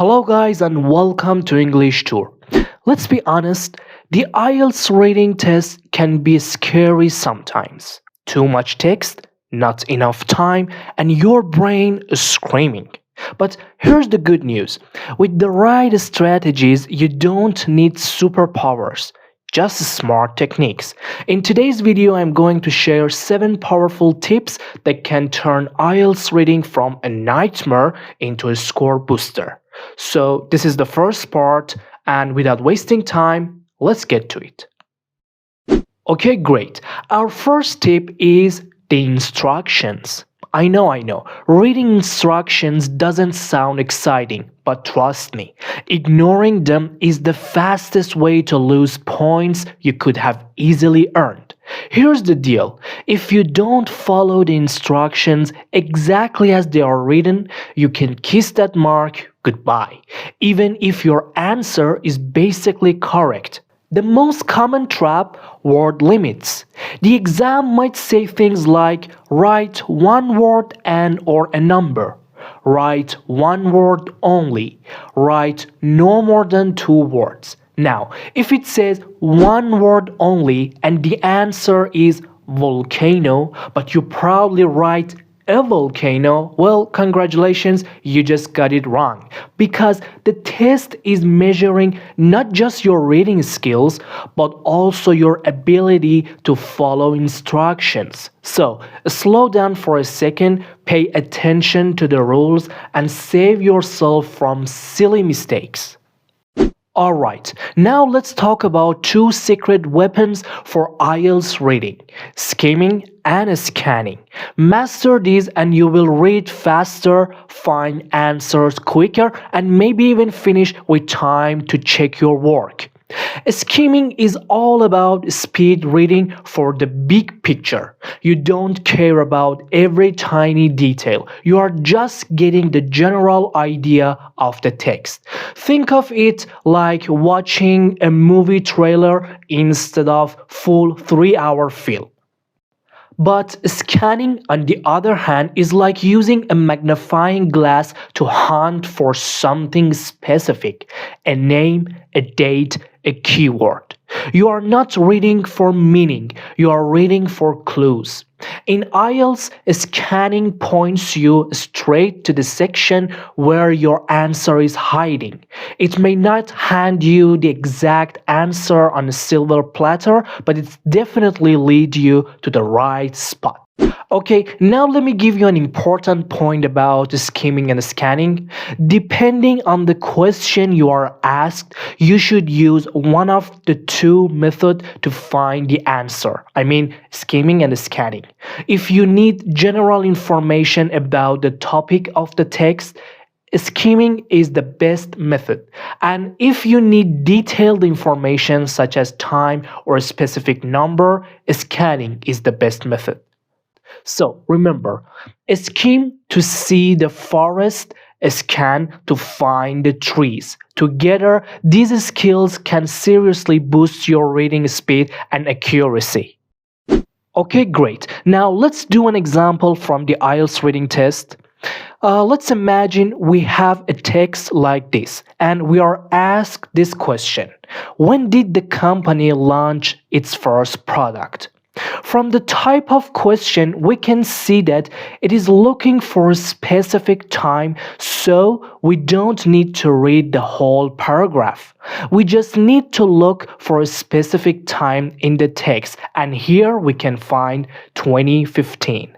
Hello, guys, and welcome to English Tour. Let's be honest, the IELTS reading test can be scary sometimes. Too much text, not enough time, and your brain is screaming. But here's the good news. With the right strategies, you don't need superpowers, just smart techniques. In today's video, I'm going to share 7 powerful tips that can turn IELTS reading from a nightmare into a score booster. So this is the first part, and without wasting time, let's get to it. Okay, great. Our first tip is the instructions. I know. Reading instructions doesn't sound exciting, but trust me, ignoring them is the fastest way to lose points you could have easily earned. Here's the deal. If you don't follow the instructions exactly as they are written, you can kiss that mark goodbye, even if your answer is basically correct. The most common trap: word limits. The exam might say things like write one word and or a number, write one word only, write no more than 2 words. Now, if it says one word only and the answer is volcano, but you probably write a volcano, well, congratulations, you just got it wrong. Because the test is measuring not just your reading skills, but also your ability to follow instructions. So, slow down for a second, pay attention to the rules, and save yourself from silly mistakes. Alright, now let's talk about 2 secret weapons for IELTS reading: skimming and scanning. Master these and you will read faster, find answers quicker, and maybe even finish with time to check your work. Skimming is all about speed reading for the big picture. You don't care about every tiny detail. You are just getting the general idea of the text. Think of it like watching a movie trailer instead of full 3-hour film. But scanning, on the other hand, is like using a magnifying glass to hunt for something specific: a name, a date, a keyword. You are not reading for meaning, you are reading for clues. In IELTS, scanning points you straight to the section where your answer is hiding. It may not hand you the exact answer on a silver platter, but it definitely leads you to the right spot. Okay, now let me give you an important point about skimming and scanning. Depending on the question you are asked, you should use one of the 2 methods to find the answer. I mean, skimming and scanning. If you need general information about the topic of the text, skimming is the best method. And if you need detailed information such as time or a specific number, scanning is the best method. So remember, skim to see the forest, scan to find the trees. Together, these skills can seriously boost your reading speed and accuracy. Okay, great. Now let's do an example from the IELTS reading test. Let's imagine we have a text like this, and we are asked this question: when did the company launch its first product? From the type of question, we can see that it is looking for a specific time, so we don't need to read the whole paragraph. We just need to look for a specific time in the text, and here we can find 2015.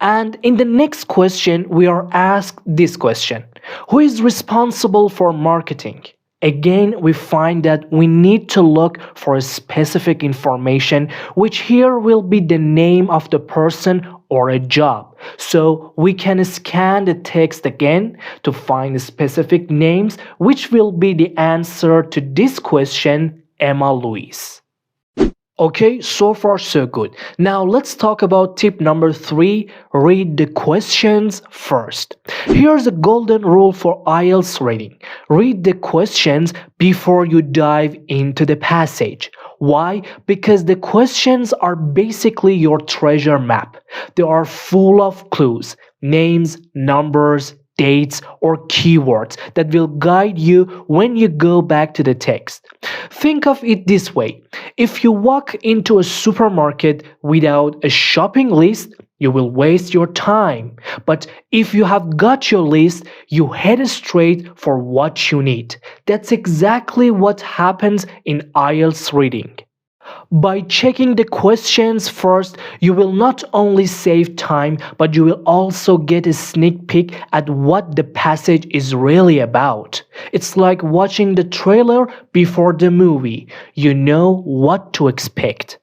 And in the next question, we are asked this question: who is responsible for marketing? Again, we find that we need to look for a specific information, which here will be the name of the person or a job. So we can scan the text again to find specific names, which will be the answer to this question: Emma Louise. Okay, so far so good. Now let's talk about tip number 3, read the questions first. Here's a golden rule for IELTS reading: read the questions before you dive into the passage. Why? Because the questions are basically your treasure map. They are full of clues, names, numbers, dates, or keywords that will guide you when you go back to the text. Think of it this way. If you walk into a supermarket without a shopping list, you will waste your time. But if you have got your list, you head straight for what you need. That's exactly what happens in IELTS reading. By checking the questions first, you will not only save time, but you will also get a sneak peek at what the passage is really about. It's like watching the trailer before the movie. You know what to expect.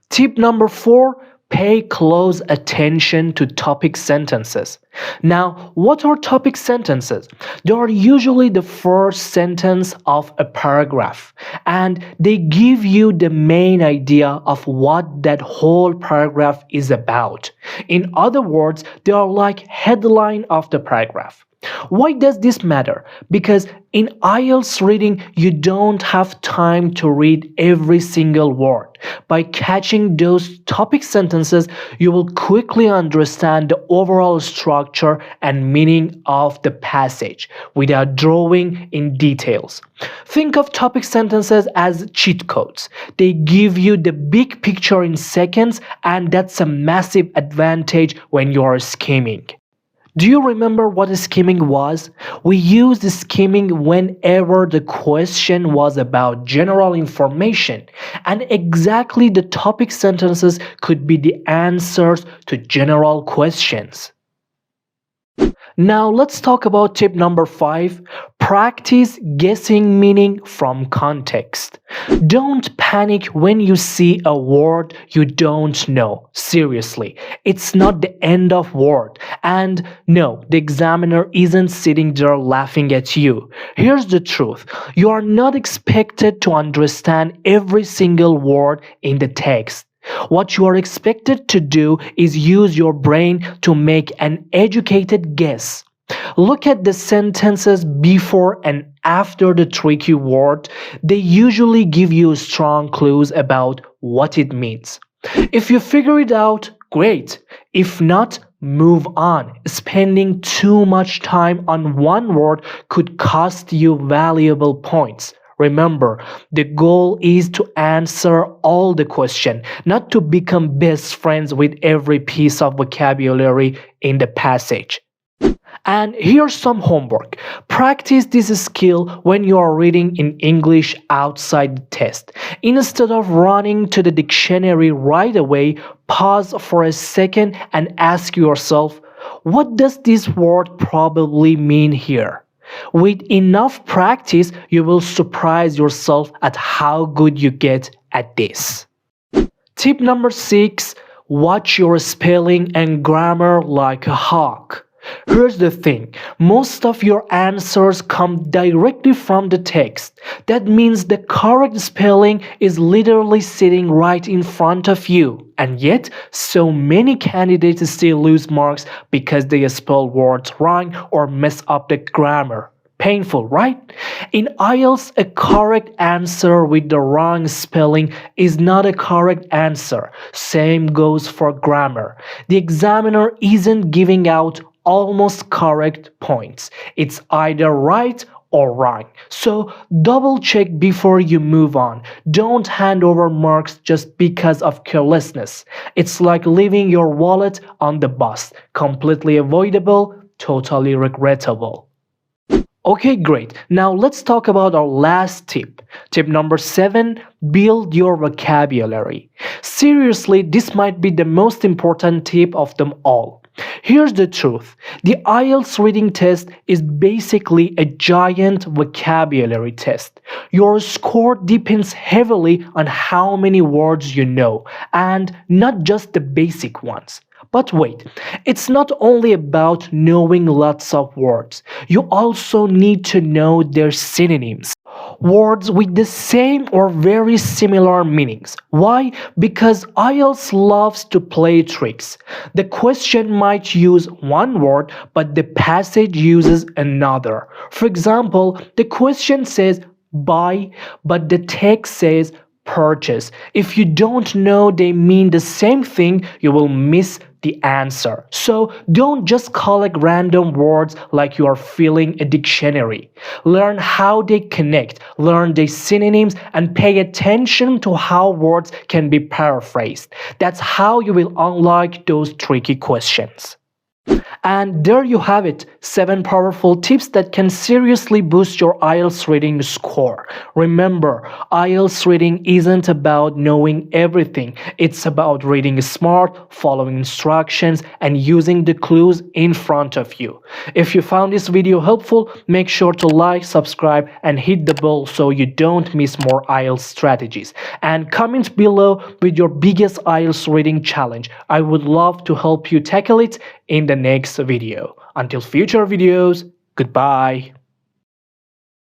Tip number 4. Pay close attention to topic sentences. Now, what are topic sentences? They are usually the first sentence of a paragraph, and they give you the main idea of what that whole paragraph is about. In other words, they are like headline of the paragraph. Why does this matter? Because in IELTS reading, you don't have time to read every single word. By catching those topic sentences, you will quickly understand the overall structure and meaning of the passage without drawing in details. Think of topic sentences as cheat codes. They give you the big picture in seconds, and that's a massive advantage when you are skimming. Do you remember what skimming was? We used skimming whenever the question was about general information, and exactly the topic sentences could be the answers to general questions. Now let's talk about tip number 5. Practice guessing meaning from context. Don't panic when you see a word you don't know. Seriously, it's not the end of word. And no, the examiner isn't sitting there laughing at you. Here's the truth. You are not expected to understand every single word in the text. What you are expected to do is use your brain to make an educated guess. Look at the sentences before and after the tricky word. They usually give you strong clues about what it means. If you figure it out, great. If not, move on. Spending too much time on one word could cost you valuable points. Remember, the goal is to answer all the questions, not to become best friends with every piece of vocabulary in the passage. And here's some homework. Practice this skill when you are reading in English outside the test. Instead of running to the dictionary right away, pause for a second and ask yourself, what does this word probably mean here? With enough practice, you will surprise yourself at how good you get at this. Tip number 6. Watch your spelling and grammar like a hawk. Here's the thing, most of your answers come directly from the text. That means the correct spelling is literally sitting right in front of you. And yet, so many candidates still lose marks because they spell words wrong or mess up the grammar. Painful, right? In IELTS, a correct answer with the wrong spelling is not a correct answer. Same goes for grammar. The examiner isn't giving out almost correct points. It's either right or wrong. So double check before you move on. Don't hand over marks just because of carelessness. It's like leaving your wallet on the bus. Completely avoidable, totally regrettable. Okay, great. Now let's talk about our last tip. Tip number 7, build your vocabulary. Seriously, this might be the most important tip of them all. Here's the truth. The IELTS reading test is basically a giant vocabulary test. Your score depends heavily on how many words you know, and not just the basic ones. But wait, it's not only about knowing lots of words. You also need to know their synonyms. Words with the same or very similar meanings. Why? Because IELTS loves to play tricks. The question might use one word, but the passage uses another. For example, the question says buy, but the text says purchase. If you don't know they mean the same thing, you will miss the answer. So don't just collect random words like you are filling a dictionary. Learn how they connect, learn their synonyms, and pay attention to how words can be paraphrased. That's how you will unlock those tricky questions. And there you have it, 7 powerful tips that can seriously boost your IELTS reading score. Remember, IELTS reading isn't about knowing everything. It's about reading smart, following instructions, and using the clues in front of you. If you found this video helpful, make sure to like, subscribe, and hit the bell so you don't miss more IELTS strategies. And comment below with your biggest IELTS reading challenge. I would love to help you tackle it in the next video. Until future videos, goodbye.